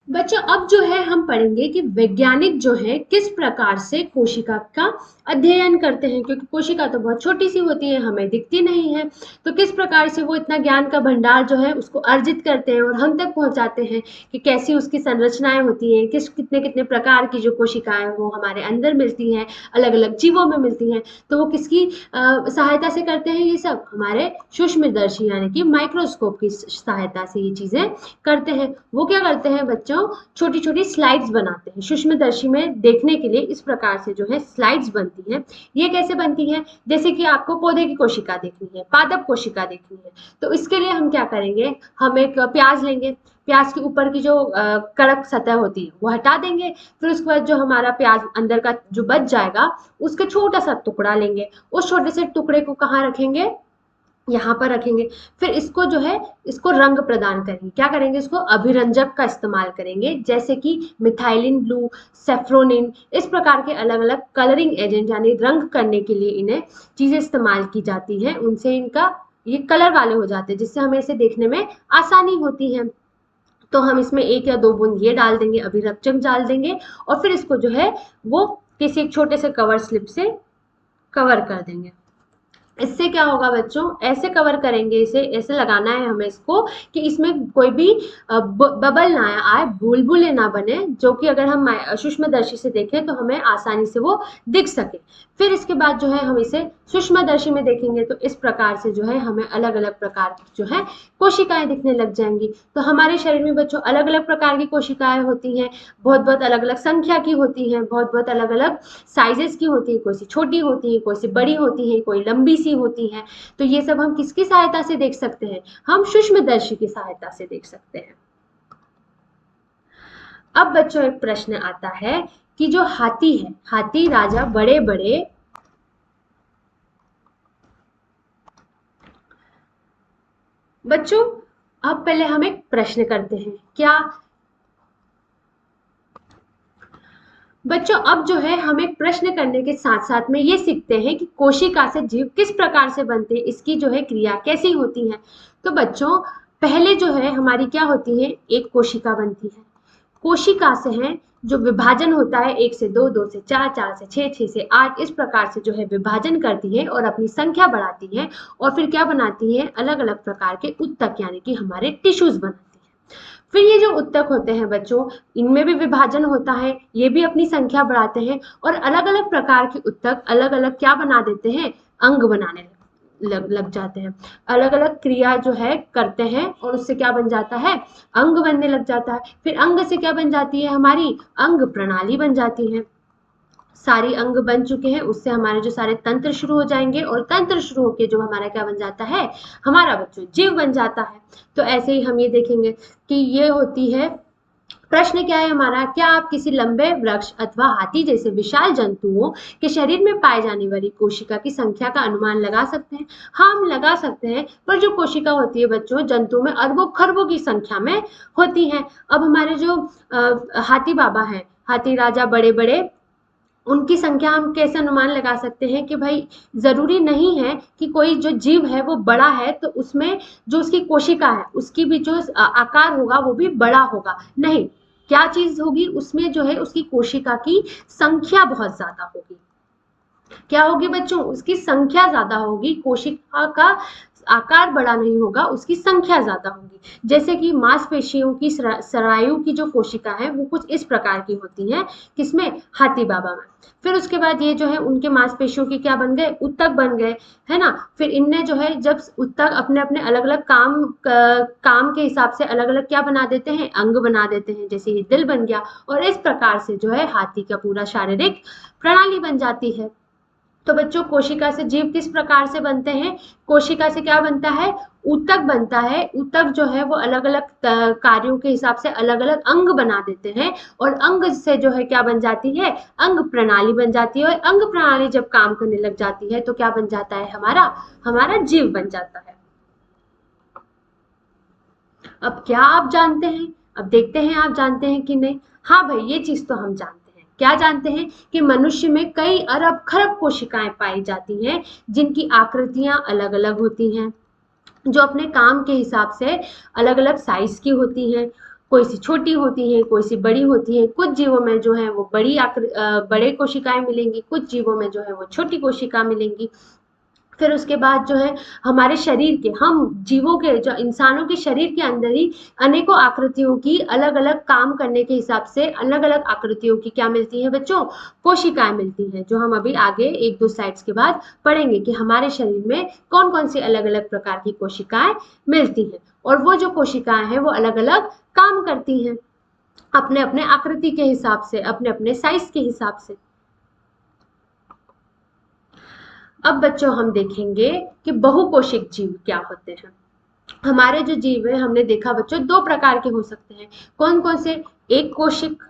बच्चों अब जो है हम पढ़ेंगे कि वैज्ञानिक जो है किस प्रकार से कोशिका का अध्ययन करते हैं, क्योंकि कोशिका तो बहुत छोटी सी होती है, हमें दिखती नहीं है। तो किस प्रकार से वो इतना ज्ञान का भंडार जो है उसको अर्जित करते हैं और हम तक पहुंचाते हैं कि कैसी उसकी संरचनाएं होती हैं, कितने कितने प्रकार की जो कोशिकाएं वो हमारे अंदर मिलती हैं, अलग अलग जीवों में मिलती हैं। तो वो किसकी सहायता से करते हैं? ये सब हमारे सूक्ष्मदर्शी यानी कि माइक्रोस्कोप की सहायता से ये चीजें करते हैं। वो क्या करते हैं बच्चों, छोटी छोटी स्लाइड्स बनाते हैं। सूक्ष्मदर्शी में देखने के लिए इस प्रकार से जो है स्लाइड्स बनती हैं। ये कैसे बनती है? जैसे कि आपको पौधे की कोशिका देखनी है, पादप कोशिका देखनी है, तो इसके लिए हम क्या करेंगे, हम एक प्याज लेंगे, प्याज के ऊपर की जो कड़क सतह होती है वो हटा देंगे। फिर उसके बाद जो हमारा प्याज अंदर का जो बच जाएगा उसका छोटा सा टुकड़ा लेंगे। उस छोटे से टुकड़े को कहाँ रखेंगे? यहाँ पर रखेंगे। फिर इसको जो है इसको रंग प्रदान करेंगे। क्या करेंगे? इसको अभिरंजक का इस्तेमाल करेंगे, जैसे कि मिथाइलिन ब्लू, सेफ्रोनिन, इस प्रकार के अलग अलग कलरिंग एजेंट यानी रंग करने के लिए इन्हें चीजें इस्तेमाल की जाती हैं। उनसे इनका ये कलर वाले हो जाते हैं, जिससे हमें इसे देखने में आसानी होती है। तो हम इसमें 1 या 2 बूंद ये डाल देंगे, अभिरक्षक डाल देंगे, और फिर इसको जो है वो किसी एक छोटे से कवर स्लिप से कवर कर देंगे। इससे क्या होगा बच्चों, ऐसे कवर करेंगे, इसे ऐसे लगाना है हमें इसको कि इसमें कोई भी बबल ना आए, बुलबुले ना बने, जो कि अगर हम सूक्ष्मदर्शी से देखें तो हमें आसानी से वो दिख सके। फिर इसके बाद जो है हम इसे सूक्ष्मदर्शी में देखेंगे तो इस प्रकार से जो है हमें अलग अलग प्रकार की जो है कोशिकाएं दिखने लग जाएंगी। तो हमारे शरीर में बच्चों अलग अलग प्रकार की कोशिकाएं होती हैं, बहुत बहुत अलग अलग संख्या की होती हैं, बहुत बहुत अलग अलग साइजेस की होती है, कोई सी छोटी होती है, कोई सी बड़ी होती है, कोई लंबी सी होती है। तो ये सब हम किसकी सहायता से देख सकते हैं? हम सूक्ष्मदर्शी की सहायता से देख सकते हैं। अब बच्चों एक प्रश्न आता है कि जो हाथी है, हाथी राजा बड़े बड़े बच्चों अब पहले हम एक प्रश्न करते हैं। क्या बच्चों अब जो है हम एक प्रश्न करने के साथ साथ में ये सीखते हैं कि कोशिका से जीव किस प्रकार से बनते हैं, इसकी जो है क्रिया कैसी होती है। तो बच्चों पहले जो है हमारी क्या होती है, एक कोशिका बनती है। कोशिका से है जो विभाजन होता है 1 से 2, 2 से 4, 4 से 6, 6 से 8, इस प्रकार से जो है विभाजन करती है और अपनी संख्या बढ़ाती है, और फिर क्या बनाती है, अलग अलग प्रकार के उत्तक यानी कि हमारे टिश्यूज बनाती है। फिर ये जो उत्तक होते हैं बच्चों, इनमें भी विभाजन होता है, ये भी अपनी संख्या बढ़ाते हैं, और अलग अलग प्रकार के उत्तक अलग अलग क्या बना देते हैं, अंग बनाने लग जाते हैं। अलग अलग क्रिया जो है करते हैं और उससे क्या बन जाता है, अंग बनने लग जाता है। फिर अंग से क्या बन जाती है, हमारी अंग प्रणाली बन जाती है। सारी अंग बन चुके हैं, उससे हमारे जो सारे तंत्र शुरू हो जाएंगे, और तंत्र शुरू होकर जो हमारा क्या बन जाता है, हमारा बच्चों जीव बन जाता है। तो ऐसे ही हम ये देखेंगे कि ये होती है। प्रश्न क्या है हमारा, क्या आप किसी लंबे वृक्ष अथवा हाथी जैसे विशाल जंतुओं के शरीर में पाए जाने वाली कोशिका की संख्या का अनुमान लगा सकते हैं? हाँ, हम लगा सकते हैं, पर जो कोशिका होती है बच्चों जंतुओं में अरबों खरबों की संख्या में होती है। अब हमारे जो हाथी बाबा हैं, हाथी राजा बड़े बड़े, उनकी संख्या हम कैसे अनुमान लगा सकते हैं कि भाई जरूरी नहीं है कि कोई जो जीव है वो बड़ा है तो उसमें जो उसकी कोशिका है उसकी भी जो आकार होगा वो भी बड़ा होगा। नहीं, क्या चीज होगी उसमें, जो है उसकी कोशिका की संख्या बहुत ज्यादा होगी। क्या होगी बच्चों, उसकी संख्या ज्यादा होगी, कोशिका का आकार बड़ा नहीं होगा, उसकी संख्या ज्यादा होगी। जैसे कि मांसपेशियों की सरायु की जो कोशिका है वो कुछ इस प्रकार की होती है, किसमें, हाथी बाबा में। फिर उसके बाद ये जो है उनके मांसपेशियों की क्या बन गए, उत्तक बन गए, है ना। फिर इनने जो है जब उत्तक अपने अपने अलग अलग काम के हिसाब से अलग अलग क्या बना देते हैं, अंग बना देते हैं, जैसे ये दिल बन गया, और इस प्रकार से जो है हाथी का पूरा शारीरिक प्रणाली बन जाती है। तो बच्चों कोशिका से जीव किस प्रकार से बनते हैं, कोशिका से क्या बनता है, ऊतक बनता है। ऊतक जो है वो अलग अलग कार्यों के हिसाब से अलग अलग अंग बना देते हैं, और अंग से जो है क्या बन जाती है, अंग प्रणाली बन जाती है। और अंग प्रणाली जब काम करने लग जाती है तो क्या बन जाता है, हमारा जीव बन जाता है। अब क्या आप जानते हैं, अब देखते हैं आप जानते हैं कि नहीं। हाँ भाई, ये चीज तो हम जानते हैं। क्या जानते हैं कि मनुष्य में कई अरब खरब कोशिकाएं पाई जाती हैं, जिनकी आकृतियां अलग अलग होती हैं, जो अपने काम के हिसाब से अलग अलग साइज की होती हैं। कोई सी छोटी होती हैं, कोई सी बड़ी होती हैं। कुछ जीवों में जो है वो बड़े कोशिकाएं मिलेंगी, कुछ जीवों में जो है वो छोटी कोशिका मिलेंगी। फिर उसके बाद जो है हमारे शरीर के, हम जीवों के, जो इंसानों के शरीर के अंदर ही अनेकों आकृतियों की, अलग अलग काम करने के हिसाब से अलग अलग आकृतियों की क्या मिलती है बच्चों, कोशिकाएं मिलती हैं, जो हम अभी आगे 1-2 स्लाइड्स के बाद पढ़ेंगे कि हमारे शरीर में कौन कौन सी अलग अलग प्रकार की कोशिकाएं मिलती हैं। और वो जो कोशिकाएं हैं वो अलग अलग काम करती हैं, अपने अपने आकृति के हिसाब से, अपने अपने साइज के हिसाब से। अब बच्चों हम देखेंगे कि बहुकोशिक जीव क्या होते हैं। हमारे जो जीव है, हमने देखा बच्चों 2 प्रकार के हो सकते हैं। कौन कौन से? एक कोशिक,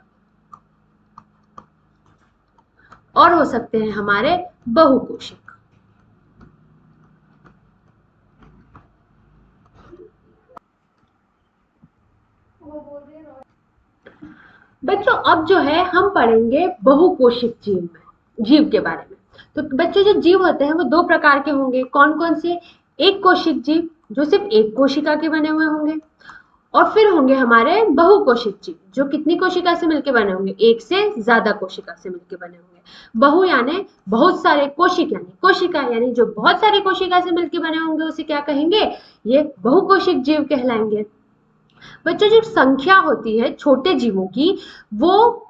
और हो सकते हैं हमारे बहुकोशिक। बच्चों अब जो है हम पढ़ेंगे बहुकोशिक जीव के बारे में। तो बच्चों जो जीव होते हैं वो 2 प्रकार के होंगे। कौन कौन से? एक कोशिक जीव, जो सिर्फ एक कोशिका के बने हुए होंगे, और फिर होंगे हमारे बहुकोशिक जीव, जो कितनी कोशिका से मिलकर बने होंगे? एक से ज्यादा कोशिका से मिलकर बने होंगे। बहु यानी बहुत सारे, कोशिक यानी कोशिका, यानी जो बहुत सारी कोशिका से मिलकर बने होंगे उसे क्या कहेंगे? ये बहुकोशिक जीव कहलाएंगे। बच्चों जो संख्या होती है छोटे जीवों की, वो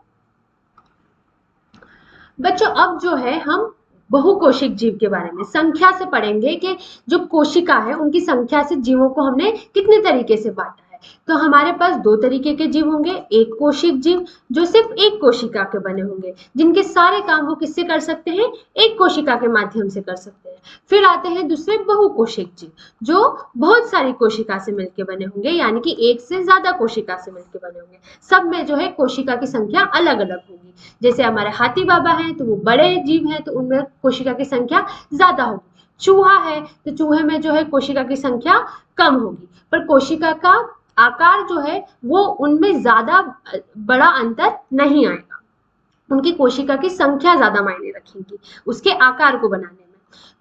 बच्चों अब जो है हम बहुकोशिक जीव के बारे में संख्या से पढ़ेंगे कि जो कोशिका है उनकी संख्या से जीवों को हमने कितने तरीके से बांटा है। तो हमारे पास 2 तरीके के जीव होंगे। एक कोशिक जीव, जो सिर्फ एक कोशिका के बने होंगे, जिनके सारे काम वो किससे कर सकते हैं? एक कोशिका के माध्यम से कर सकते हैं। फिर आते हैं दूसरे बहुकोशिक जीव, जो बहुत सारी कोशिका से मिलकर बने होंगे, यानी कि एक से ज्यादा कोशिका से मिलकर बने होंगे। सब में जो है कोशिका की संख्या अलग अलग होगी। जैसे हमारे हाथी बाबा हैं तो वो बड़े जीव हैं, तो उनमें कोशिका की संख्या ज्यादा होगी। चूहा है तो चूहे में जो है कोशिका की संख्या कम होगी, पर कोशिका का आकार जो है वो उनमें ज्यादा बड़ा अंतर नहीं आएगा। उनकी कोशिका की संख्या ज्यादा मायने रखेगी उसके आकार को बनाने में।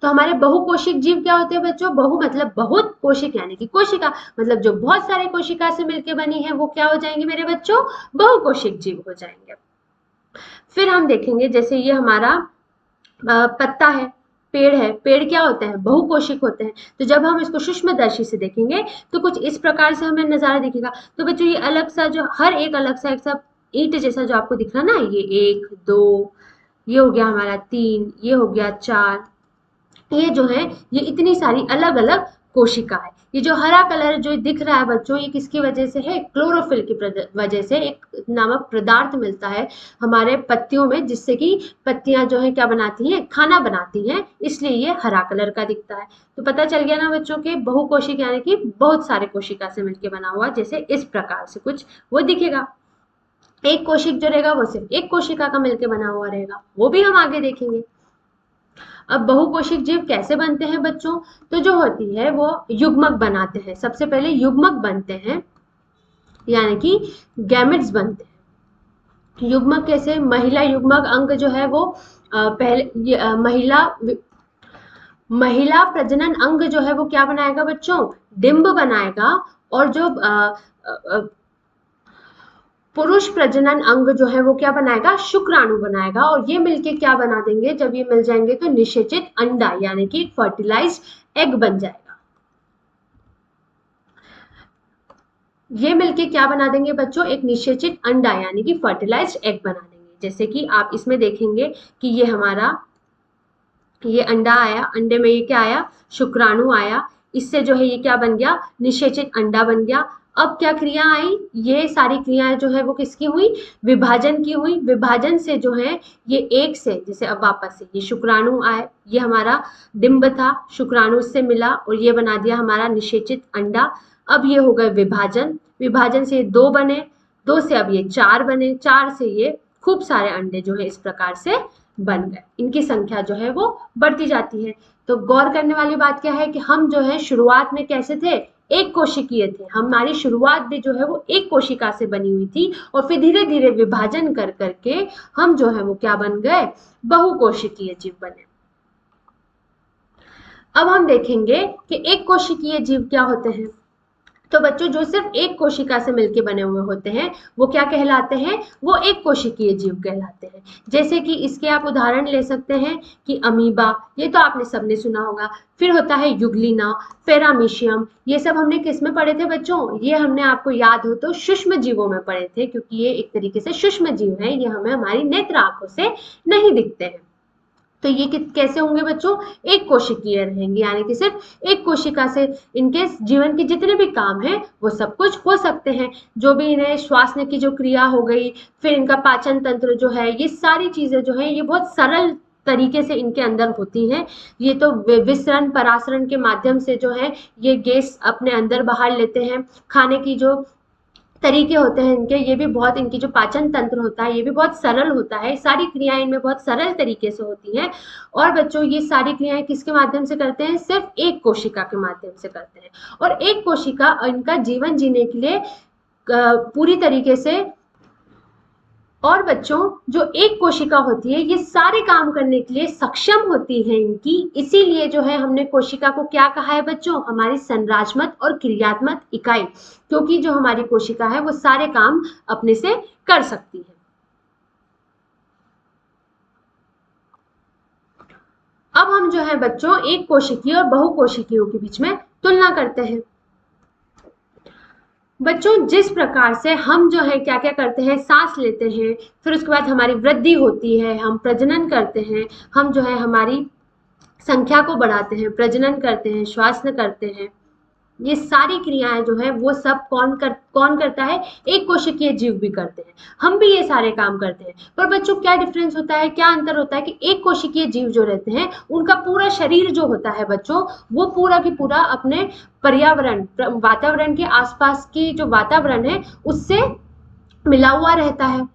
तो हमारे बहुकोशिक जीव क्या होते हैं बच्चों? बहु मतलब बहुत, कोशिक यानी कि कोशिका, मतलब जो बहुत सारे कोशिका से मिलकर बनी है वो क्या हो जाएंगे मेरे बच्चों? बहुकोशिक जीव हो जाएंगे। फिर हम देखेंगे, जैसे ये हमारा पत्ता है, पेड़ है, पेड़ क्या होते हैं? बहुकोशिक होते हैं। तो जब हम इसको सूक्ष्मदर्शी से देखेंगे तो कुछ इस प्रकार से हमें नजारा दिखेगा। तो बच्चों ये अलग सा, जो हर एक अलग सा, एक सा ईंट जैसा जो आपको दिख रहा ना, ये 1 2, ये हो गया हमारा 3, ये हो गया 4, ये जो है ये इतनी सारी अलग अलग कोशिका है। ये जो हरा कलर जो दिख रहा है बच्चों, ये किसकी वजह से है? क्लोरोफिल की वजह से एक नामक पदार्थ मिलता है हमारे पत्तियों में, जिससे कि पत्तियां जो है क्या बनाती हैं? खाना बनाती हैं, इसलिए ये हरा कलर का दिखता है। तो पता चल गया ना बच्चों के बहुकोशिक यानी कि बहुत सारे कोशिका से मिलकर बना हुआ, जैसे इस प्रकार से कुछ वो दिखेगा। एक कोशिक जो रहेगा वो सिर्फ एक कोशिका का मिलकर बना हुआ रहेगा, वो भी हम आगे देखेंगे। अब बहुकोशिक जीव कैसे बनते हैं बच्चों? तो जो होती है वो युग्मक बनाते हैं। सबसे पहले युग्मक बनते हैं, यानी कि गैमेट्स बनते हैं। युग्मक कैसे? महिला युग्मक अंग जो है वो महिला प्रजनन अंग जो है वो क्या बनाएगा बच्चों? डिंब बनाएगा। और जो पुरुष प्रजनन अंग जो है वो क्या बनाएगा? शुक्राणु बनाएगा। और ये मिलके क्या बना देंगे? जब ये मिल जाएंगे तो निषेचित अंडा, यानी कि फर्टिलाइज्ड एग बन जाएगा। ये मिलके क्या बना देंगे बच्चों? एक निषेचित अंडा, यानी कि फर्टिलाइज्ड एग बना देंगे। जैसे कि आप इसमें देखेंगे कि ये हमारा, ये अंडा आया, अंडे में ये क्या आया? शुक्राणु आया। इससे जो है ये क्या बन गया? निषेचित अंडा बन गया। अब क्या क्रिया आई? ये सारी क्रियाएं जो है वो किसकी हुई? विभाजन की हुई। विभाजन से जो है ये एक से, जैसे अब वापस से ये शुक्राणु आए, ये हमारा डिंब था, शुक्राणु से मिला और ये बना दिया हमारा निषेचित अंडा। अब ये हो गए विभाजन, विभाजन से 2 बने, 2 से अब ये 4 बने, 4 से ये खूब सारे अंडे जो है इस प्रकार से बन गए। इनकी संख्या जो है वो बढ़ती जाती है। तो गौर करने वाली बात क्या है कि हम जो है शुरुआत में कैसे थे? एक कोशिकीय थे। हमारी शुरुआत भी जो है वो एक कोशिका से बनी हुई थी, और फिर धीरे धीरे विभाजन कर करके हम जो है वो क्या बन गए? बहुकोशिकीय जीव बने। अब हम देखेंगे कि एक कोशिकीय जीव क्या होते हैं। तो बच्चों जो सिर्फ एक कोशिका से मिलकर बने हुए होते हैं वो क्या कहलाते हैं, वो एक कोशिकीय जीव कहलाते हैं। जैसे कि इसके आप उदाहरण ले सकते हैं कि अमीबा, ये तो आपने सबने सुना होगा। फिर होता है युग्लिना, पेरामीशियम, ये सब हमने किस में पढ़े थे बच्चों, ये हमने आपको याद हो तो सूक्ष्म जीवों में पढ़े थे, क्योंकि ये एक तरीके से सूक्ष्म जीव है, ये हमें हमारी नेत्र आंखों से नहीं दिखते हैं। तो ये कैसे होंगे बच्चों, एक कोशिकीय रहेंगे, यानी कि सिर्फ एक कोशिका से इनके जीवन के जितने भी काम हैं वो सब कुछ हो सकते हैं। जो भी इन्हें श्वासने की जो क्रिया हो गई, फिर इनका पाचन तंत्र जो है, ये सारी चीजें जो है ये बहुत सरल तरीके से इनके अंदर होती हैं। ये तो विसरण परासरण के माध्यम से जो है ये गैस अपने अंदर बाहर लेते हैं। खाने की जो तरीके होते हैं इनके, ये भी बहुत, इनकी जो पाचन तंत्र होता है ये भी बहुत सरल होता है। सारी क्रियाएं इनमें बहुत सरल तरीके से होती हैं। और बच्चों ये सारी क्रियाएं किसके माध्यम से करते हैं, सिर्फ एक कोशिका के माध्यम से करते हैं। और एक कोशिका इनका जीवन जीने के लिए पूरी तरीके से, और बच्चों जो एक कोशिका होती है ये सारे काम करने के लिए सक्षम होती है इनकी, इसीलिए जो है हमने कोशिका को क्या कहा है बच्चों, हमारी संरचनात्मक और क्रियात्मक इकाई, क्योंकि जो हमारी कोशिका है वो सारे काम अपने से कर सकती है। अब हम जो है बच्चों एक कोशिकीय और बहुकोशिकीयों के बीच में तुलना करते हैं। बच्चों जिस प्रकार से हम जो है क्या क्या करते हैं, सांस लेते हैं, फिर उसके बाद हमारी वृद्धि होती है, हम प्रजनन करते हैं, हम जो है हमारी संख्या को बढ़ाते हैं, प्रजनन करते हैं, श्वास करते हैं, ये सारी क्रियाएं जो है वो सब कौन करता है, एक कोशिकीय जीव भी करते हैं। हम भी ये सारे काम करते हैं। पर बच्चों क्या डिफरेंस होता है, क्या अंतर होता है कि एक कोशिकीय जीव जो रहते हैं उनका पूरा शरीर जो होता है बच्चों, वो पूरा की पूरा अपने पर्यावरण, वातावरण के आसपास की जो वातावरण है उससे मिला हुआ रहता है।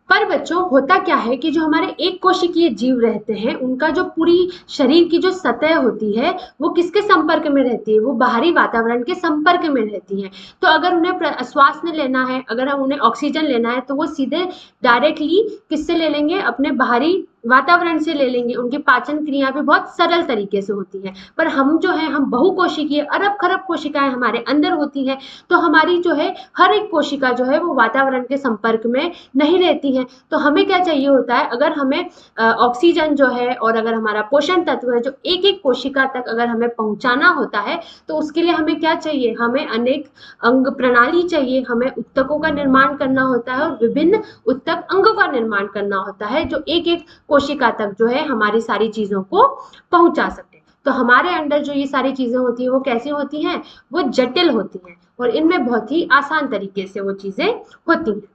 पर बच्चों होता क्या है कि जो हमारे एक कोशिकीय जीव रहते हैं उनका जो पूरी शरीर की जो सतह होती है वो किसके संपर्क में रहती है, वो बाहरी वातावरण के संपर्क में रहती है। तो अगर उन्हें श्वास में लेना है, अगर हम उन्हें ऑक्सीजन लेना है तो वो सीधे डायरेक्टली किससे ले लेंगे, अपने बाहरी वातावरण से ले लेंगे। उनकी पाचन क्रिया भी बहुत सरल तरीके से होती है। पर हम जो है, हम बहुकोशिकीय, अरब खरब कोशिकाएं हमारे अंदर होती हैं, तो हमारी जो है हर एक कोशिका जो है वो वातावरण के संपर्क में नहीं रहती है। तो हमें क्या चाहिए होता है, अगर हमें ऑक्सीजन जो है और अगर हमारा पोषण तत्व है जो एक एक कोशिका तक अगर हमें पहुंचाना होता है तो उसके लिए हमें क्या चाहिए, हमें अनेक अंग प्रणाली चाहिए, हमें उत्तकों का निर्माण करना होता है और विभिन्न उत्तक अंगों का निर्माण करना होता है जो एक एक कोशिका तक जो है हमारी सारी चीजों को पहुंचा सके। तो हमारे अंदर जो ये सारी चीजें होती हैं वो कैसी होती हैं, वो जटिल होती हैं और इनमें बहुत ही आसान तरीके से वो चीजें होती हैं।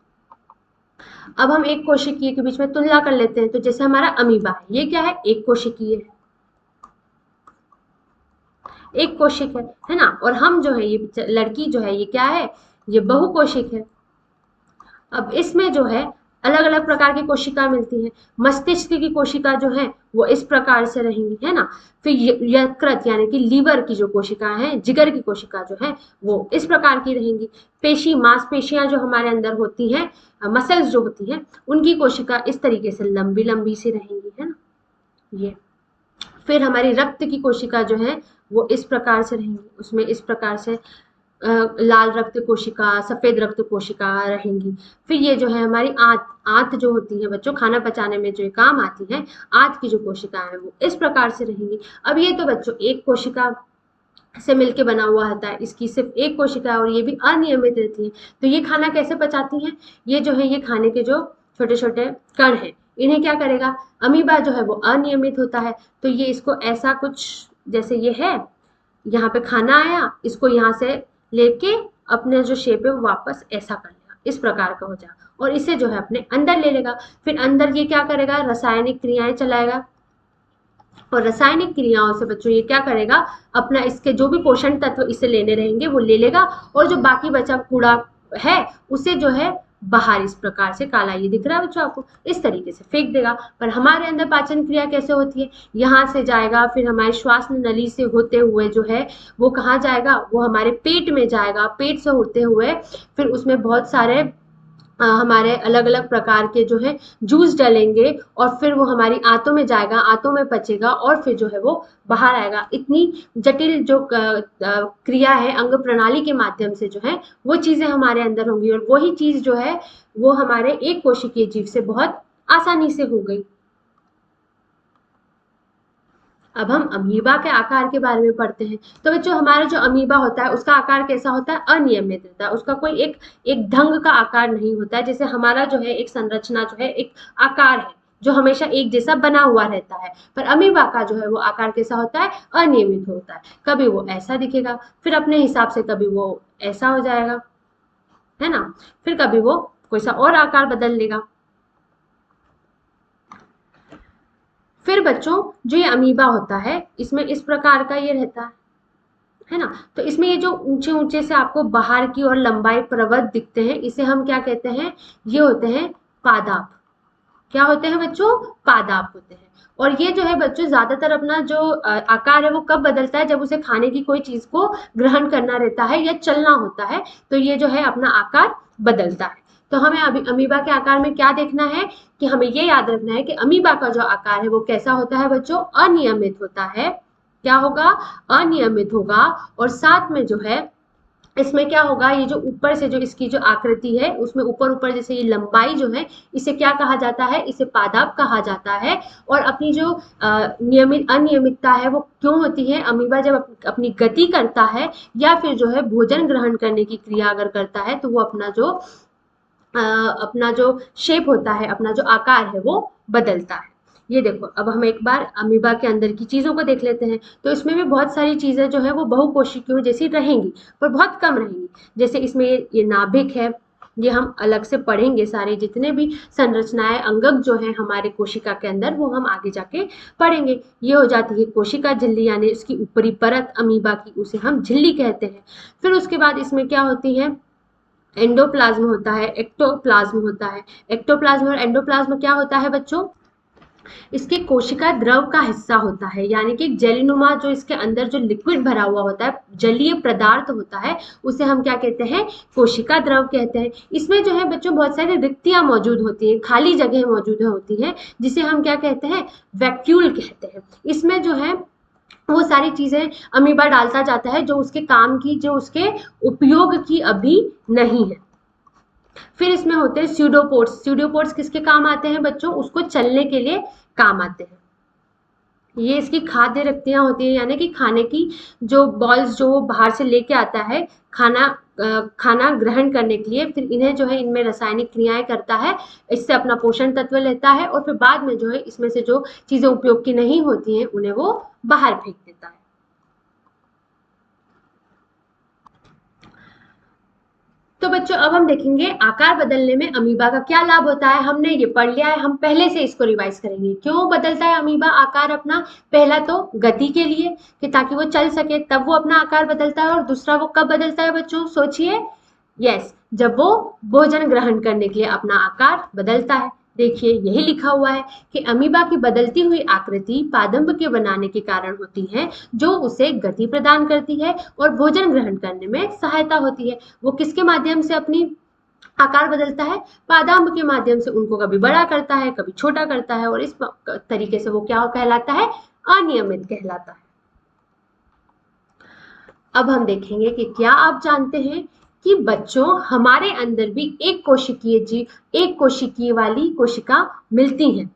अब हम एक कोशिकीय के बीच में तुलना कर लेते हैं। तो जैसे हमारा अमीबा है, ये क्या है, एक कोशिकीय है, एक कोशिक है ना। और हम जो है, ये लड़की जो है ये क्या है, ये बहुकोशिक है। अब इसमें जो है अलग अलग प्रकार की कोशिका मिलती है। मस्तिष्क की कोशिका जो है वो इस प्रकार से रहेंगी, है ना। फिर यकृत यानी कि लीवर की जो कोशिका है, जिगर की कोशिका जो है वो इस प्रकार की रहेंगी। पेशी, मांसपेशियां जो हमारे अंदर होती हैं, मसल्स जो होती हैं, उनकी कोशिका इस तरीके से लंबी लंबी सी रहेंगी, है ना, ये। फिर हमारी रक्त की कोशिका जो है वो इस प्रकार से रहेंगी, उसमें इस प्रकार से लाल रक्त कोशिका, सफेद रक्त कोशिका रहेंगी। फिर ये जो है हमारी आंत जो होती है बच्चों, खाना पचाने में जो काम आती है, आंत की जो कोशिका है वो इस प्रकार से रहेंगी। अब ये तो बच्चों एक कोशिका से मिलके बना हुआ होता है, इसकी सिर्फ एक कोशिका है और ये भी अनियमित रहती है। तो ये खाना कैसे पचाती है, ये जो है ये खाने के जो छोटे छोटे कण हैं इन्हें क्या करेगा, अमीबा जो है वो अनियमित होता है, तो ये इसको ऐसा कुछ, जैसे ये है, यहाँ पे खाना आया, इसको यहाँ से लेके अपने जो शेप है वो वापस ऐसा कर लेगा, इस प्रकार का हो जाएगा और इसे जो है अपने अंदर ले लेगा। फिर अंदर ये क्या करेगा, रासायनिक क्रियाएं चलाएगा और रासायनिक क्रियाओं से बच्चों ये क्या करेगा, अपना इसके जो भी पोषण तत्व इसे लेने रहेंगे वो ले लेगा और जो बाकी बचा कूड़ा है उसे जो है बाहर इस प्रकार से, काला ये दिख रहा है बच्चों आपको, इस तरीके से फेंक देगा। पर हमारे अंदर पाचन क्रिया कैसे होती है, यहाँ से जाएगा, फिर हमारे श्वास नली से होते हुए जो है वो कहाँ जाएगा, वो हमारे पेट में जाएगा, पेट से होते हुए फिर उसमें बहुत सारे हमारे अलग अलग प्रकार के जो है जूस डलेंगे और फिर वो हमारी आंतों में जाएगा, आंतों में पचेगा और फिर जो है वो बाहर आएगा। इतनी जटिल जो क्रिया है अंग प्रणाली के माध्यम से जो है वो चीजें हमारे अंदर होंगी, और वही चीज जो है वो हमारे एक कोशिकीय जीव से बहुत आसानी से हो गई। अब हम अमीबा के आकार के बारे में पढ़ते हैं। तो बच्चों, हमारा जो अमीबा होता है उसका आकार कैसा होता है? अनियमित रहता है। उसका कोई एक ढंग का आकार नहीं होता है। जैसे हमारा जो है एक संरचना जो है एक आकार है जो हमेशा एक जैसा बना हुआ रहता है, पर अमीबा का जो है वो आकार कैसा होता है? अनियमित होता है। कभी वो ऐसा दिखेगा, फिर अपने हिसाब से कभी वो ऐसा हो जाएगा, है ना, फिर कभी वो कोई सा और आकार बदल लेगा। फिर बच्चों, जो ये अमीबा होता है इसमें इस प्रकार का ये रहता है ना। तो इसमें ये जो ऊंचे ऊंचे से आपको बाहर की और लंबाई प्रवृत्त दिखते हैं, इसे हम क्या कहते हैं? ये होते हैं पादाप। क्या होते हैं बच्चों? पादाप होते हैं। और ये जो है बच्चों ज्यादातर अपना जो आकार है वो कब बदलता है? जब उसे खाने की कोई चीज को ग्रहण करना रहता है या चलना होता है, तो ये जो है अपना आकार बदलता है। तो हमें अभी अमीबा के आकार में क्या देखना है कि हमें ये याद रखना है कि अमीबा का जो आकार है वो कैसा होता है बच्चों? अनियमित होता है। क्या होगा? अनियमित होगा। और साथ में जो है इसमें क्या होगा, ये जो ऊपर से जो इसकी जो आकृति है उसमें ऊपर ऊपर जैसे ये लंबाई जो है, इसे क्या कहा जाता है? इसे पादाप कहा जाता है। और अपनी जो नियमित अनियमितता है वो क्यों होती है? अमीबा जब अपनी गति करता है या फिर जो है भोजन ग्रहण करने की क्रिया अगर करता है, तो वो अपना जो शेप होता है, अपना जो आकार है वो बदलता है। ये देखो, अब हम एक बार अमीबा के अंदर की चीजों को देख लेते हैं। तो इसमें भी बहुत सारी चीजें जो है वो बहुकोशिकीयों जैसी रहेंगी, पर बहुत कम रहेंगी। जैसे इसमें ये नाभिक है, ये हम अलग से पढ़ेंगे। सारे जितने भी संरचनाएं अंगक जो है हमारे कोशिका के अंदर, वो हम आगे जाके पढ़ेंगे। ये हो जाती है कोशिका झिल्ली, यानी इसकी ऊपरी परत अमीबा की, उसे हम झिल्ली कहते हैं। फिर उसके बाद इसमें क्या होती है? एंडोप्लाज्म होता है, एक्टोप्लाज्म होता है। एक्टोप्लाज्म और एंडोप्लाज्म क्या होता है बच्चों? इसके कोशिका द्रव का हिस्सा होता है, यानी कि जेलीनुमा जो इसके अंदर जो लिक्विड भरा हुआ होता है, जलीय पदार्थ होता है, उसे हम क्या कहते हैं? कोशिका द्रव कहते हैं। इसमें जो है बच्चों बहुत सारी रिक्तियां मौजूद होती हैं, खाली जगह मौजूद होती हैं, जिसे हम क्या कहते हैं? वैक्यूल कहते हैं। इसमें जो है वो सारी चीजें अमीबा डालता जाता है जो उसके काम की, जो उसके उपयोग की अभी नहीं है। फिर इसमें होते हैं स्यूडोपोड्स। स्यूडोपोड्स किसके काम आते हैं बच्चों? उसको चलने के लिए काम आते हैं। ये इसकी खाद्य रिक्तियां होती है, यानी कि खाने की जो बॉल्स जो वो बाहर से लेके आता है खाना ग्रहण करने के लिए, फिर इन्हें जो है इनमें रासायनिक क्रियाएं करता है, इससे अपना पोषण तत्व लेता है, और फिर बाद में जो है इसमें से जो चीजें उपयोग की नहीं होती हैं उन्हें वो बाहर फेंक देता है। तो बच्चों, अब हम देखेंगे आकार बदलने में अमीबा का क्या लाभ होता है। हमने ये पढ़ लिया है, हम पहले से इसको रिवाइज करेंगे। क्यों बदलता है अमीबा आकार अपना? पहला तो गति के लिए, कि ताकि वो चल सके, तब वो अपना आकार बदलता है। और दूसरा वो कब बदलता है बच्चों? सोचिए। यस, जब वो भोजन ग्रहण करने के लिए अपना आकार बदलता है। देखिए, यही लिखा हुआ है कि अमीबा की बदलती हुई आकृति पादप के बनाने के कारण होती है, जो उसे गति प्रदान करती है और भोजन ग्रहण करने में सहायता होती है। वो किसके माध्यम से अपनी आकार बदलता है? पादप के माध्यम से। उनको कभी बड़ा करता है, कभी छोटा करता है, और इस तरीके से वो क्या कहलाता है? अनियमित कहलाता है। अब हम देखेंगे कि क्या आप जानते हैं कि बच्चों हमारे अंदर भी एक कोशिकीय वाली कोशिका मिलती है।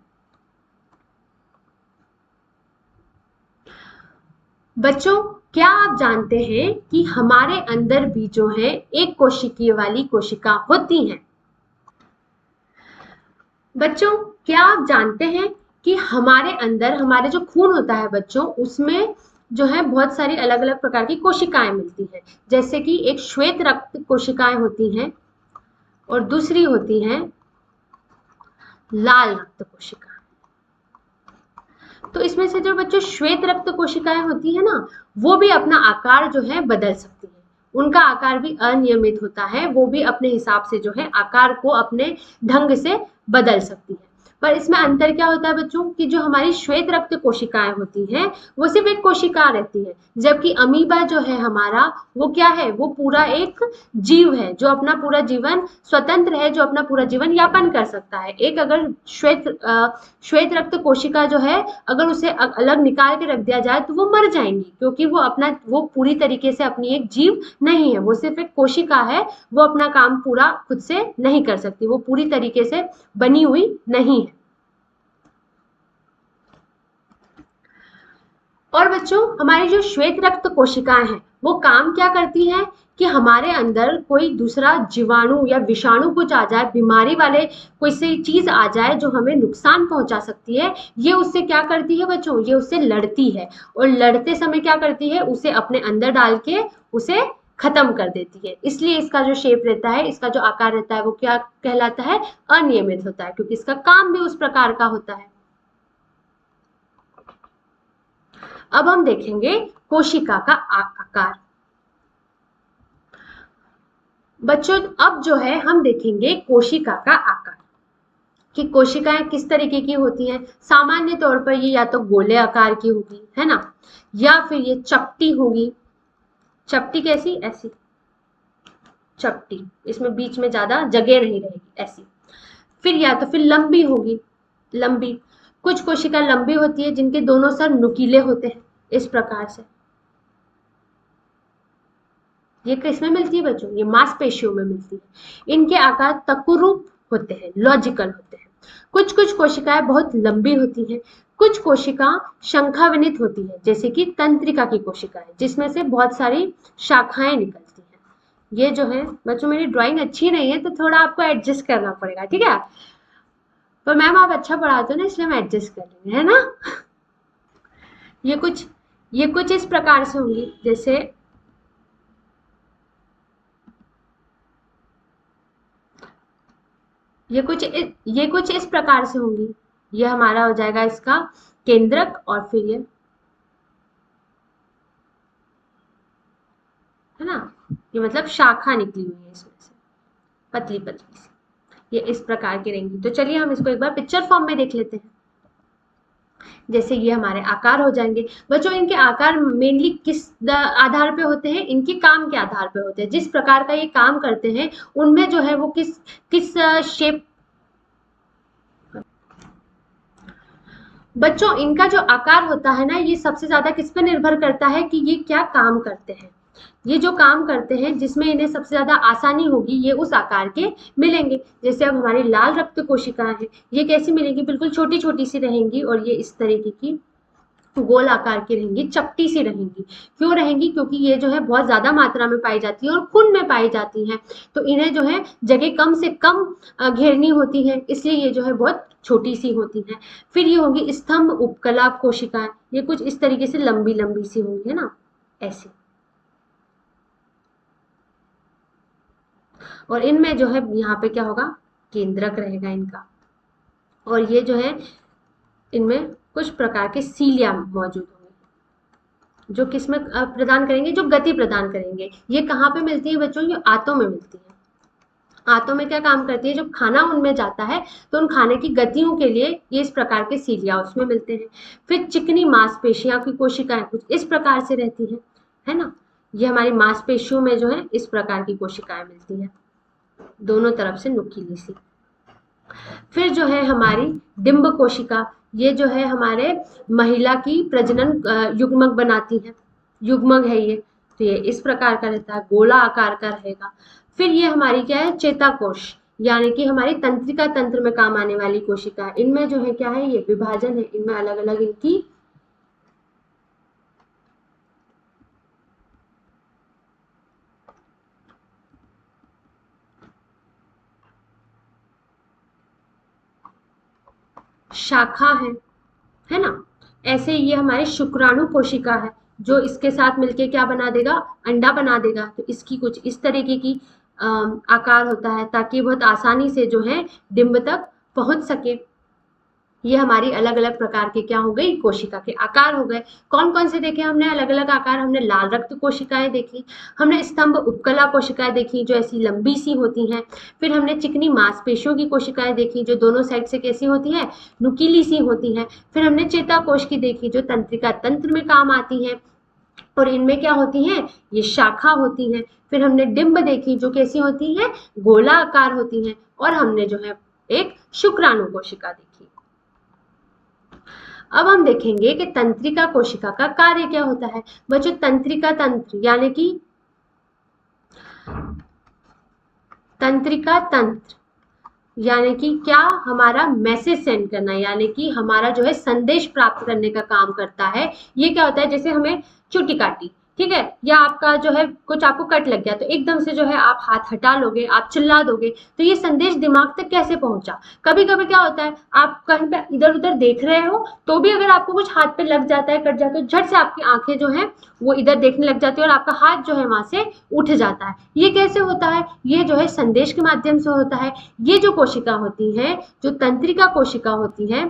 बच्चों, क्या आप जानते हैं कि हमारे अंदर भी जो है एक कोशिकीय वाली कोशिका होती हैं? बच्चों, क्या आप जानते हैं कि हमारे अंदर, हमारे जो खून होता है बच्चों, उसमें जो है बहुत सारी अलग अलग प्रकार की कोशिकाएं मिलती हैं। जैसे कि एक श्वेत रक्त कोशिकाएं होती हैं और दूसरी होती हैं लाल रक्त कोशिकाएं। तो इसमें से जो बच्चों श्वेत रक्त कोशिकाएं होती है ना, वो भी अपना आकार जो है बदल सकती है। उनका आकार भी अनियमित होता है, वो भी अपने हिसाब से जो है आकार को अपने ढंग से बदल सकती है। पर इसमें अंतर क्या होता है बच्चों कि जो हमारी श्वेत रक्त कोशिकाएं होती हैं वो सिर्फ एक कोशिका रहती है, जबकि अमीबा जो है हमारा वो क्या है, वो पूरा एक जीव है जो अपना पूरा जीवन स्वतंत्र है, जो अपना पूरा जीवन यापन कर सकता है। एक अगर श्वेत रक्त कोशिका जो है अगर उसे अलग निकाल के रख दिया जाए तो वो मर जाएंगी, क्योंकि वो पूरी तरीके से अपनी एक जीव नहीं है, वो सिर्फ एक कोशिका है, वो अपना काम पूरा खुद से नहीं कर सकती, वो पूरी तरीके से बनी हुई नहीं है। और बच्चों हमारी जो श्वेत रक्त कोशिकाएं हैं वो काम क्या करती हैं कि हमारे अंदर कोई दूसरा जीवाणु या विषाणु कुछ आ जाए, बीमारी वाले कोई सी चीज आ जाए जो हमें नुकसान पहुंचा सकती है, ये उससे क्या करती है बच्चों, ये उससे लड़ती है, और लड़ते समय क्या करती है, उसे अपने अंदर डाल के उसे खत्म कर देती है। इसलिए इसका जो शेप रहता है, इसका जो आकार रहता है वो क्या कहलाता है, अनियमित होता है, क्योंकि इसका काम भी उस प्रकार का होता है। अब हम देखेंगे कोशिका का आकार। बच्चों अब जो है हम देखेंगे कोशिका का आकार कि कोशिकाएं किस तरीके की होती हैं। सामान्य तौर पर ये या तो गोले आकार की होगी, है ना, या फिर ये चपटी होगी। चपटी कैसी, ऐसी चपटी, इसमें बीच में ज्यादा जगह नहीं रहेगी, ऐसी। फिर या तो फिर लंबी होगी, लंबी। कुछ कोशिका लंबी होती है जिनके दोनों सर नुकीले होते हैं, इस प्रकार से। ये किसमें मिलती है बच्चों, ये मांसपेशियों में मिलती है। इनके आकार तकुरूप होते हैं, लॉजिकल होते हैं। कुछ कुछ कोशिकाएं बहुत लंबी होती हैं, कुछ कोशिका शंखाविनित होती है, जैसे कि तंत्रिका की कोशिकाएं, जिसमें से बहुत सारी शाखाएं निकलती हैं। ये जो है बच्चों, मेरी ड्राइंग अच्छी नहीं है तो थोड़ा आपको एडजस्ट करना पड़ेगा, ठीक है। पर मैम आप अच्छा पढ़ाते हो ना, इसलिए हम एडजस्ट कर लेंगे, है ना। ये कुछ इस प्रकार से होंगी, जैसे ये कुछ इस प्रकार से होंगी। ये हमारा हो जाएगा इसका केंद्रक, और फिर ये, है ना, ये मतलब शाखा निकली हुई है इसमें से, पतली पतली सी, ये इस प्रकार की रहेंगी। तो चलिए हम इसको एक बार पिक्चर फॉर्म में देख लेते हैं। जैसे ये हमारे आकार हो जाएंगे बच्चों। इनके आकार मेनली किस आधार पे होते हैं, इनके काम के आधार पे होते हैं। जिस प्रकार का ये काम करते हैं उनमें जो है वो किस शेप। बच्चों इनका जो आकार होता है ना, ये सबसे ज्यादा किस पे निर्भर करता है कि ये क्या काम करते हैं। ये जो काम करते हैं जिसमें इन्हें सबसे ज्यादा आसानी होगी, ये उस आकार के मिलेंगे। जैसे अब हमारी लाल रक्त कोशिकाएं हैं, ये कैसी मिलेंगी, बिल्कुल छोटी छोटी सी रहेंगी, और ये इस तरीके की गोल आकार की रहेंगी, चपटी सी रहेंगी। क्यों रहेंगी, क्योंकि ये जो है बहुत ज्यादा मात्रा में पाई जाती है और खून में पाई जाती हैं, तो इन्हें जो है जगह कम से कम घेरनी होती है, इसलिए ये जो है बहुत छोटी सी होती हैं। फिर ये होगी स्तंभ उपकला कोशिकाएं, ये कुछ इस तरीके से लंबी लंबी सी होंगी, है ना, ऐसी। और इनमें जो है यहाँ पे क्या होगा, केंद्रक रहेगा इनका, और ये जो है इनमें कुछ प्रकार के सीलिया मौजूद होंगे, जो किसमें प्रदान करेंगे, जो गति प्रदान करेंगे। ये कहाँ पे मिलती है बच्चों, ये आंतों में मिलती है। आंतों में क्या काम करती है, जब खाना उनमें जाता है तो उन खाने की गतियों के लिए ये इस प्रकार के सीलिया उसमें मिलते हैं। फिर चिकनी मांसपेशियां की कोशिकाएं कुछ इस प्रकार से रहती हैं, है ना। ये हमारी मांसपेशियों में जो है इस प्रकार की कोशिकाएं मिलती हैं, दोनों तरफ से नुकीली सी। फिर जो है हमारी डिंब कोशिका, ये जो है हमारे महिला की प्रजनन युग्मक बनाती है, युग्मक है ये, तो ये इस प्रकार का रहता है, गोला आकार का रहेगा। फिर ये हमारी क्या है, चेताकोश, यानी कि हमारी तंत्रिका तंत्र में काम आने वाली कोशिका है। इनमें जो है क्या है, ये विभाजन है, इनमें अलग अलग इनकी शाखा है ना। ऐसे ये हमारे शुक्राणु कोशिका है, जो इसके साथ मिलके क्या बना देगा, अंडा बना देगा। तो इसकी कुछ इस तरीके की आकार होता है, ताकि बहुत आसानी से जो है डिंब तक पहुंच सके। ये हमारी अलग अलग प्रकार के क्या हो गई, कोशिका के आकार हो गए। कौन कौन से देखे हमने अलग अलग आकार? हमने लाल रक्त कोशिकाएं देखी, हमने स्तंभ उपकला कोशिकाएं देखी जो ऐसी लंबी सी होती हैं, फिर हमने चिकनी मांसपेशियों की कोशिकाएं देखी जो दोनों साइड से कैसी होती है, नुकीली सी होती हैं, फिर हमने चेताकोष की देखी जो तंत्रिका तंत्र में काम आती है और इनमें क्या होती हैं, ये शाखा होती हैं। फिर हमने डिंब देखी जो कैसी होती है, गोला आकार होती हैं, और हमने जो है एक शुक्राणु कोशिका देखी। अब हम देखेंगे कि तंत्रिका कोशिका का कार्य क्या होता है। बच्चों, तंत्रिका तंत्र यानी कि तंत्रिका तंत्र यानी कि क्या, हमारा मैसेज सेंड करना, यानी कि हमारा जो है संदेश प्राप्त करने का काम करता है। ये क्या होता है, जैसे हमें चुटी काटी, ठीक है, या आपका जो है कुछ आपको कट लग गया तो एकदम से जो है आप हाथ हटा लोगे, आप चिल्ला दोगे, तो ये संदेश दिमाग तक कैसे पहुंचा। कभी कभी क्या होता है, आप कहीं पे इधर उधर देख रहे हो तो भी अगर आपको कुछ हाथ पे लग जाता है, कट जाता है, झट से आपकी आंखें जो है वो इधर देखने लग जाती है और आपका हाथ जो है वहां से उठ जाता है। ये कैसे होता है, ये जो है संदेश के माध्यम से होता है। ये जो कोशिका होती है, जो तंत्रिका कोशिका होती है,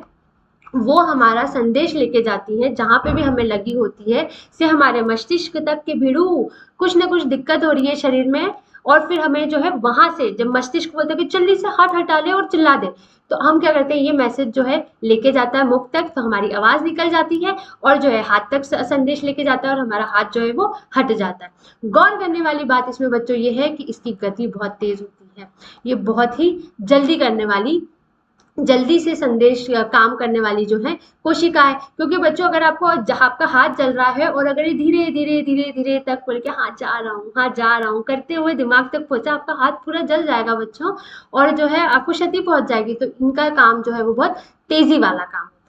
वो हमारा संदेश लेके जाती है, जहां पे भी हमें लगी होती है से हमारे मस्तिष्क तक के भिड़ू कुछ ना कुछ दिक्कत हो रही है शरीर में, और फिर हमें जो है वहां से जब मस्तिष्क बोलता है कि जल्दी से हाथ हटा ले और चिल्ला दे, तो हम क्या करते हैं, ये मैसेज जो है लेके जाता है मुख तक, तो हमारी आवाज निकल जाती है और जो है हाथ तक संदेश लेके जाता है और हमारा हाथ जो है वो हट जाता है। गौर करने वाली बात इसमें बच्चों ये है कि इसकी गति बहुत तेज होती है, ये बहुत ही जल्दी करने वाली, जल्दी से संदेश काम करने वाली जो है कोशिका है। क्योंकि बच्चों अगर आपको आपका हाथ जल रहा है और अगर ये धीरे धीरे धीरे धीरे तक बोल के हाथ जा रहा हूँ, हाथ जा रहा हूँ करते हुए दिमाग तक पहुंचा, आपका हाथ पूरा जल जाएगा बच्चों, और जो है आपको क्षति पहुंच जाएगी। तो इनका काम जो है वो बहुत तेजी वाला काम होता है।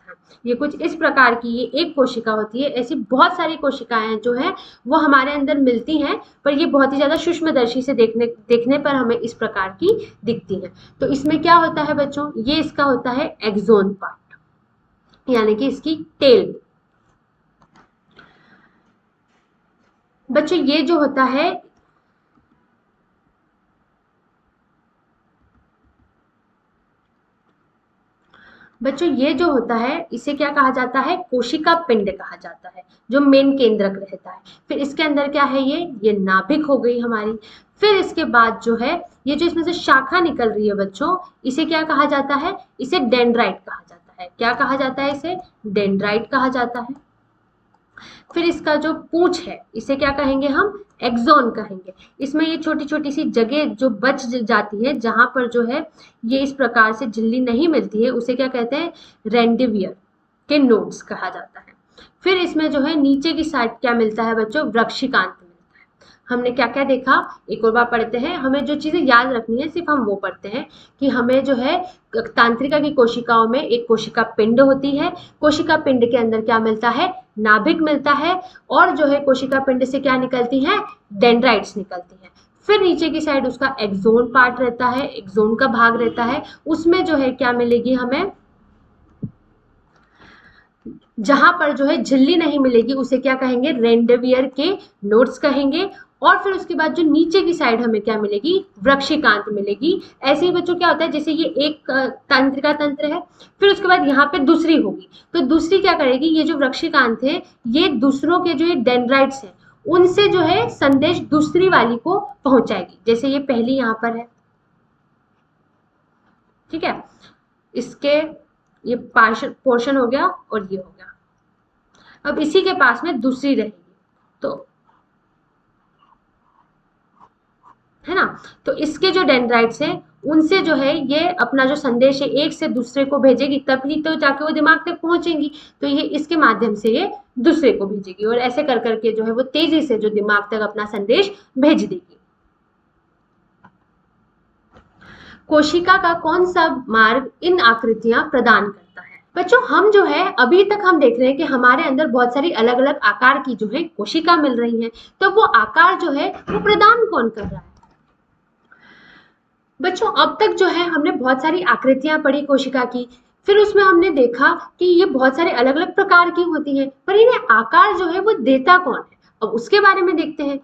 ये कुछ इस प्रकार की ये एक कोशिका होती है। ऐसी बहुत सारी कोशिकाएं जो है वो हमारे अंदर मिलती हैं, पर ये बहुत ही ज्यादा सूक्ष्मदर्शी से देखने पर हमें इस प्रकार की दिखती है। तो इसमें क्या होता है बच्चों, ये इसका होता है एक्सोन पार्ट, यानी कि इसकी टेल। बच्चों ये जो होता है, बच्चों ये जो होता है इसे क्या कहा जाता है, कोशिका पिंड कहा जाता है, जो मेन केंद्रक रहता है। फिर इसके अंदर क्या है, ये नाभिक हो गई हमारी। फिर इसके बाद जो है ये जो इसमें से शाखा निकल रही है बच्चों, इसे क्या कहा जाता है, इसे डेंड्राइट कहा जाता है। क्या कहा जाता है, इसे डेंड्राइट कहा जाता है। फिर इसका जो पूंछ है इसे क्या कहेंगे हम, एक्सोन कहेंगे। इसमें ये छोटी छोटी सी जगह जो बच जाती है, जहां पर जो है ये इस प्रकार से झिल्ली नहीं मिलती है, उसे क्या कहते हैं, रेंडिवियर के नोड्स कहा जाता है। फिर इसमें जो है नीचे की साइड क्या मिलता है बच्चों, वृक्षिकांत मिलता है। हमने क्या क्या देखा, एक और बार पढ़ते हैं, हमें जो चीजें याद रखनी है सिर्फ हम वो पढ़ते हैं कि हमें जो है तांत्रिका की कोशिकाओं में एक कोशिका पिंड होती है। कोशिका पिंड के अंदर क्या मिलता है, नाभिक मिलता है, और जो है कोशिका पिंड से क्या निकलती है, डेंड्राइट्स निकलती हैं। फिर नीचे की साइड उसका एक्सोन पार्ट रहता है, एक्सोन का भाग रहता है, उसमें जो है क्या मिलेगी हमें, जहां पर जो है झिल्ली नहीं मिलेगी उसे क्या कहेंगे, रेंडेवियर के नोड्स कहेंगे। और फिर उसके बाद जो नीचे की साइड हमें क्या मिलेगी, वृक्षिकांत मिलेगी। ऐसे ही बच्चों क्या होता है, जैसे ये एक तंत्रिका तंत्र है, फिर उसके बाद यहाँ पे दूसरी होगी, तो दूसरी क्या करेगी, ये जो वृक्षिकांत है ये दूसरों के जो ये डेंड्राइट्स हैं उनसे जो है संदेश दूसरी वाली को पहुंचाएगी। जैसे ये पहली यहाँ पर है, ठीक है, इसके ये पोर्शन हो गया और ये हो गया। अब इसी के पास में दूसरी रहेगी, तो है ना, तो इसके जो डेंड्राइट्स हैं उनसे जो है ये अपना जो संदेश है एक से दूसरे को भेजेगी, तभी तो जाके वो दिमाग तक पहुंचेंगी। तो ये इसके माध्यम से ये दूसरे को भेजेगी, और ऐसे कर करके जो है वो तेजी से जो दिमाग तक अपना संदेश भेज देगी। कोशिका का कौन सा मार्ग इन आकृतियां प्रदान करता है। बच्चों हम जो है अभी तक हम देख रहे हैं कि हमारे अंदर बहुत सारी अलग अलग आकार की जो है कोशिका मिल रही हैं, तो वो आकार जो है वो प्रदान कौन कर रहा है। बच्चों अब तक जो है हमने बहुत सारी आकृतियां पढ़ी कोशिका की, फिर उसमें हमने देखा कि ये बहुत सारे अलग अलग प्रकार की होती हैं, पर इन्हें आकार जो है वो देता कौन है, अब उसके बारे में देखते हैं।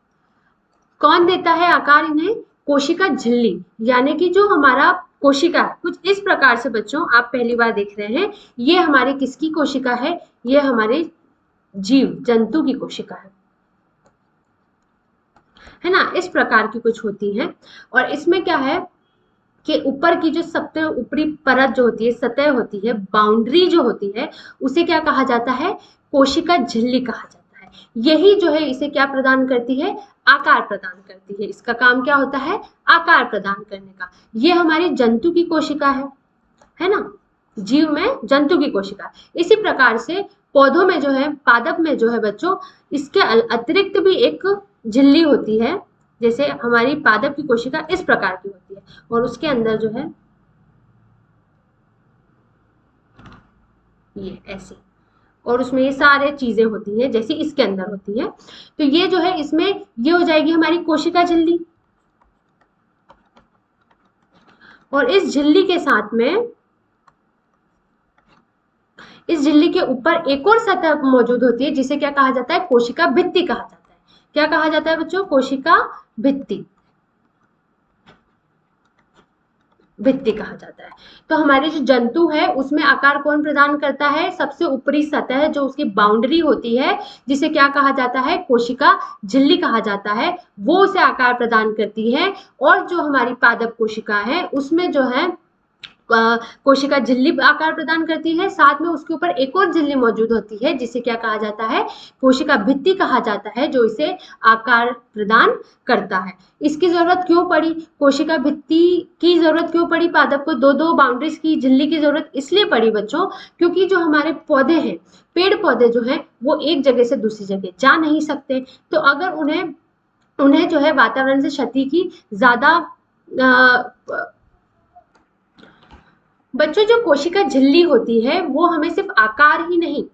कौन देता है आकार इन्हें, कोशिका झिल्ली, यानी कि जो हमारा कोशिका कुछ इस प्रकार से बच्चों आप पहली बार देख रहे हैं। ये हमारे किसकी कोशिका है? ये हमारे जीव जंतु की कोशिका है ना। इस प्रकार की कुछ होती हैं। और इसमें क्या है कि ऊपर की जो सबसे ऊपरी परत जो होती है, सतह होती है, बाउंड्री जो होती है, उसे क्या कहा जाता है? कोशिका झिल्ली कहा जाता है। यही जो है इसे क्या प्रदान करती है? आकार प्रदान करती है। इसका काम क्या होता है? आकार प्रदान करने का। ये हमारी जंतु की कोशिका है ना। जीव में जंतु की कोशिका। इसी प्रकार से पौधों में जो है, पादप में जो है बच्चों, इसके अतिरिक्त भी एक झिल्ली होती है। जैसे हमारी पादप की कोशिका इस प्रकार की होती है और उसके अंदर जो है ये ऐसे, और उसमें ये सारे चीजें होती हैं जैसे इसके अंदर होती है। तो ये जो है इसमें ये हो जाएगी हमारी कोशिका झिल्ली। और इस झिल्ली के साथ में, इस झिल्ली के ऊपर एक और सतह मौजूद होती है जिसे क्या कहा जाता है? कोशिका भित्ति कहा जाता है। क्या कहा जाता है बच्चों? कोशिका भित्ति, भित्ति कहा जाता है। तो हमारे जो जंतु है उसमें आकार कौन प्रदान करता है? सबसे ऊपरी सतह जो उसकी बाउंड्री होती है, जिसे क्या कहा जाता है? कोशिका झिल्ली कहा जाता है, वो उसे आकार प्रदान करती है। और जो हमारी पादप कोशिका है उसमें जो है कोशिका झिल्ली आकार प्रदान करती है, साथ में उसके ऊपर एक और झिल्ली मौजूद होती है जिसे क्या कहा जाता है? कोशिका भित्ति कहा जाता है, जो इसे आकार प्रदान करता है। इसकी जरूरत क्यों पड़ी? कोशिका भित्ति की जरूरत क्यों पड़ी पादप को? दो बाउंड्रीज की झिल्ली की जरूरत इसलिए पड़ी बच्चों, क्योंकि जो हमारे पौधे हैं, पेड़ पौधे जो हैं, वो एक जगह से दूसरी जगह जा नहीं सकते। तो अगर उन्हें जो है वातावरण से क्षति की ज्यादा बच्चों, जो कोशिका झिल्ली होती है वो हमें सिर्फ आकार ही नहीं,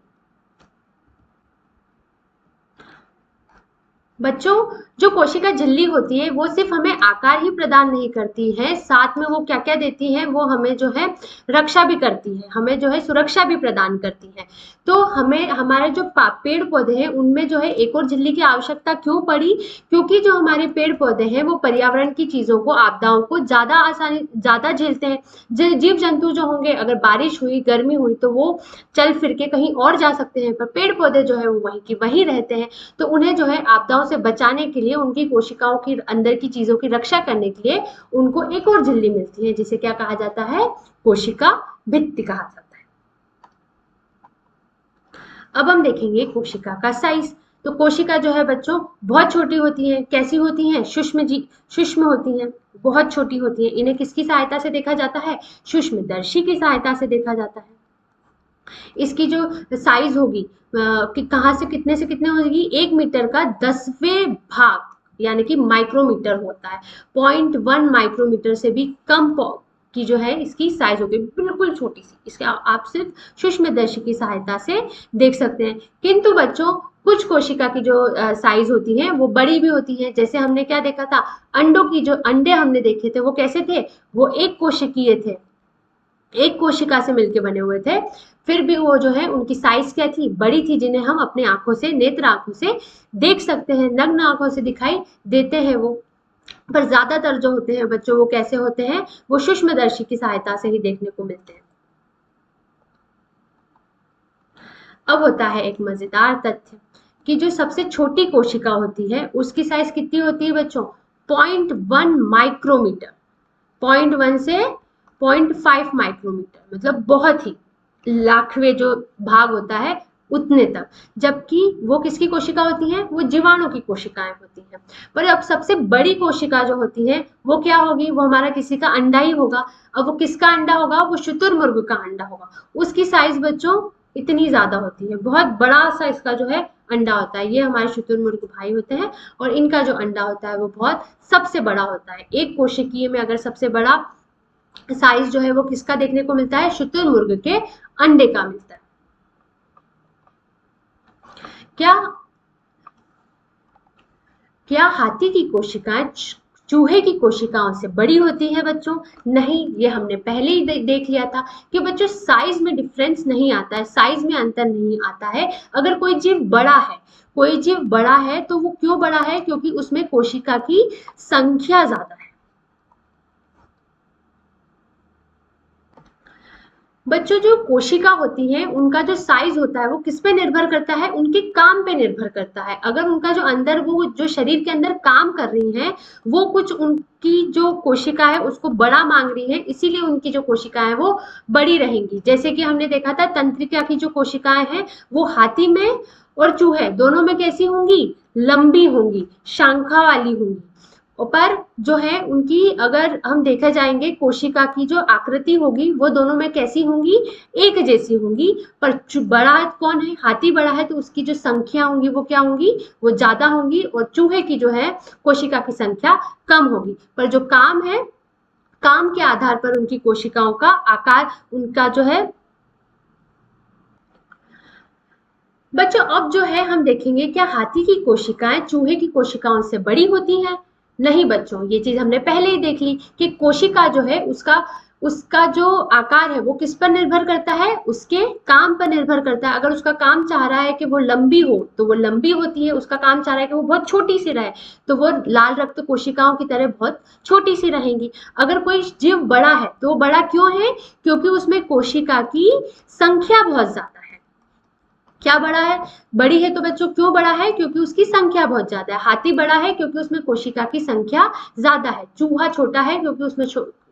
बच्चों जो कोशिका झिल्ली होती है वो सिर्फ हमें आकार ही प्रदान नहीं करती है, साथ में वो क्या क्या देती है? वो हमें जो है रक्षा भी करती है, हमें जो है सुरक्षा भी प्रदान करती है। तो हमें हमारे जो पेड़ पौधे हैं उनमें जो है एक और झिल्ली की आवश्यकता क्यों पड़ी? क्योंकि जो हमारे पेड़ पौधे हैं वो पर्यावरण की चीजों को, आपदाओं को ज्यादा झेलते हैं। जीव जंतु जो होंगे, अगर बारिश हुई, गर्मी हुई, तो वो चल फिर के कहीं और जा सकते हैं, पर पेड़ पौधे जो है वो वहीं की वहीं रहते हैं। तो उन्हें जो है आपदाओं से बचाने के लिए, उनकी कोशिकाओं की अंदर की चीजों की रक्षा करने के लिए उनको एक और झिल्ली मिलती है जिसे क्या कहा जाता है? कोशिका भित्ति कहा जाता है। अब हम देखेंगे कोशिका का साइज। तो कोशिका जो है बच्चों बहुत छोटी होती है। कैसी होती हैं? सूक्ष्म होती हैं, बहुत छोटी होती हैं। इन्हें किसकी सहायता से देखा जाता है? सूक्ष्मदर्शी की सहायता से देखा जाता है। इसकी जो साइज होगी कि कहाँ से कितने होगी? 1 मीटर का 10वें भाग, यानी कि माइक्रोमीटर होता है। 0.1 माइक्रोमीटर से भी कम की जो है इसकी साइज होगी, बिल्कुल छोटी सी। इसके आप सिर्फ सूक्ष्मदर्शी की सहायता से देख सकते हैं। किंतु बच्चों कुछ कोशिका की जो साइज होती है वो बड़ी भी होती है। जैसे हमने क्या देखा था? अंडों की जो अंडे हमने देखे थे वो कैसे थे? वो एक कोशिकीय थे, एक कोशिका से मिलकर बने हुए थे। फिर भी वो जो है उनकी साइज क्या थी? बड़ी थी, जिन्हें हम अपने आंखों से, नेत्र आंखों से देख सकते हैं, नग्न आंखों से दिखाई देते हैं वो। पर ज्यादातर जो होते हैं बच्चों वो कैसे होते हैं? वो सूक्ष्मदर्शी की सहायता से ही देखने को मिलते हैं। अब होता है एक मजेदार तथ्य कि जो सबसे छोटी कोशिका होती है उसकी साइज कितनी होती है बच्चों? 0.1 माइक्रोमीटर। 0.1 से 0.5 माइक्रोमीटर, मतलब बहुत ही लाखवें जो भाग होता है उतने तक। जबकि वो किसकी कोशिका होती है? वो जीवाणु की कोशिकाएं होती हैं। पर अब सबसे बड़ी कोशिका जो होती है वो क्या होगी? वो हमारा किसी का अंडा ही होगा। अब वो किसका अंडा होगा? वो शुतुरमुर्ग का अंडा होगा। उसकी साइज बच्चों इतनी ज्यादा होती है, बहुत बड़ा सा इसका जो है अंडा होता है। ये हमारे शुतुरमुर्ग भाई होते हैं और इनका जो अंडा होता है वो बहुत सबसे बड़ा होता है। एक कोशिकीय में अगर सबसे बड़ा साइज जो है वो किसका देखने को मिलता है? शुतुरमुर्ग के अंडे का मिलता है। क्या हाथी की कोशिकाएं चूहे की कोशिकाओं से बड़ी होती है बच्चों? नहीं, ये हमने पहले ही देख लिया था कि बच्चों साइज में डिफरेंस नहीं आता है, साइज में अंतर नहीं आता है। अगर कोई जीव बड़ा है तो वो क्यों बड़ा है? क्योंकि उसमें कोशिका की संख्या ज्यादा है। बच्चों जो कोशिका होती है उनका जो साइज होता है वो किस पे निर्भर करता है, उनके काम पे निर्भर करता है। अगर उनका जो अंदर वो जो शरीर के अंदर काम कर रही है वो कुछ उनकी जो कोशिका है उसको बड़ा मांग रही है, इसीलिए उनकी जो कोशिकाएं है वो बड़ी रहेंगी। जैसे कि हमने देखा था तंत्रिका की जो कोशिकाएं हैं वो हाथी में और चूहे दोनों में कैसी होंगी, लंबी होंगी, शांखा वाली होंगी। पर जो है उनकी अगर हम देखा जाएंगे कोशिका की जो आकृति होगी वो दोनों में कैसी होंगी, एक जैसी होंगी। पर बड़ा कौन है, हाथी बड़ा है तो उसकी जो संख्या होंगी वो क्या होंगी, वो ज्यादा होंगी, और चूहे की जो है कोशिका की संख्या कम होगी। पर जो काम है, काम के आधार पर उनकी कोशिकाओं का आकार उनका जो है। बच्चों अब जो है हम देखेंगे क्या हाथी की कोशिकाएं चूहे की कोशिकाओं से बड़ी होती हैं। नहीं बच्चों, ये चीज हमने पहले ही देख ली कि कोशिका जो है उसका उसका जो आकार है वो किस पर निर्भर करता है, उसके काम पर निर्भर करता है। अगर उसका काम चाह रहा है कि वो लंबी हो तो वो लंबी होती है, उसका काम चाह रहा है कि वो बहुत छोटी सी रहे तो वो लाल रक्त कोशिकाओं की तरह बहुत छोटी सी रहेंगी। अगर कोई जीव बड़ा है तो वो बड़ा क्यों है, क्योंकि उसमें कोशिका की संख्या बहुत ज्यादा है। क्या बड़ा है, बड़ी है तो बच्चों क्यों बड़ा है, क्योंकि उसकी संख्या बहुत ज्यादा है। हाथी बड़ा है क्योंकि उसमें कोशिका की संख्या ज्यादा है। चूहा छोटा है क्योंकि उसमें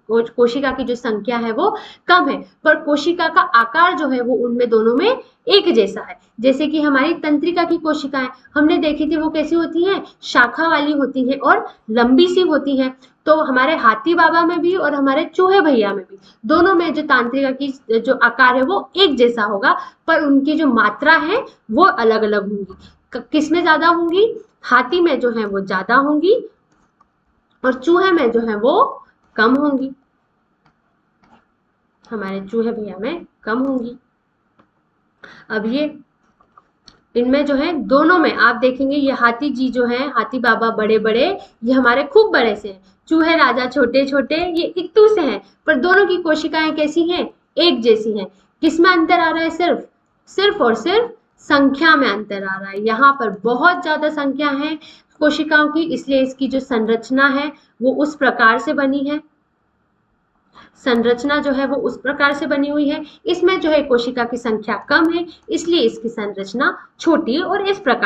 कोशिका की जो संख्या है वो कम है। पर कोशिका का आकार जो है वो उनमें दोनों में एक जैसा है। जैसे कि हमारी तंत्रिका की कोशिकाएं हमने देखी थी वो कैसी होती हैं, शाखा वाली होती हैं और लंबी सी होती हैं। तो हमारे हाथी बाबा में भी और हमारे चूहे भैया में भी दोनों में जो तंत्रिका की जो आकार है वो एक जैसा होगा, पर उनकी जो मात्रा है वो अलग अलग होंगी। किस में ज्यादा होंगी, हाथी में जो है वो ज्यादा होंगी और चूहे में जो है वो कम होंगी, हमारे चूहे भैया में कम होंगी। अब ये इनमें जो है दोनों में आप देखेंगे ये हाथी जी जो है, हाथी बाबा बड़े बड़े, ये हमारे खूब बड़े से हैं। चूहे राजा छोटे छोटे, ये इक्तू से हैं। पर दोनों की कोशिकाएं कैसी हैं, एक जैसी हैं। किसमें अंतर आ रहा है, सिर्फ सिर्फ और सिर्फ संख्या में अंतर आ रहा है। यहाँ पर बहुत ज्यादा संख्या है कोशिकाओं की, इसलिए इसकी जो संरचना है वो उस प्रकार से बनी है। संरचना जो है वो उस प्रकार से बनी हुई है। इसमें जो है कोशिका की संख्या कम है, इसलिए इसकी संरचना छोटी और इस प्रकार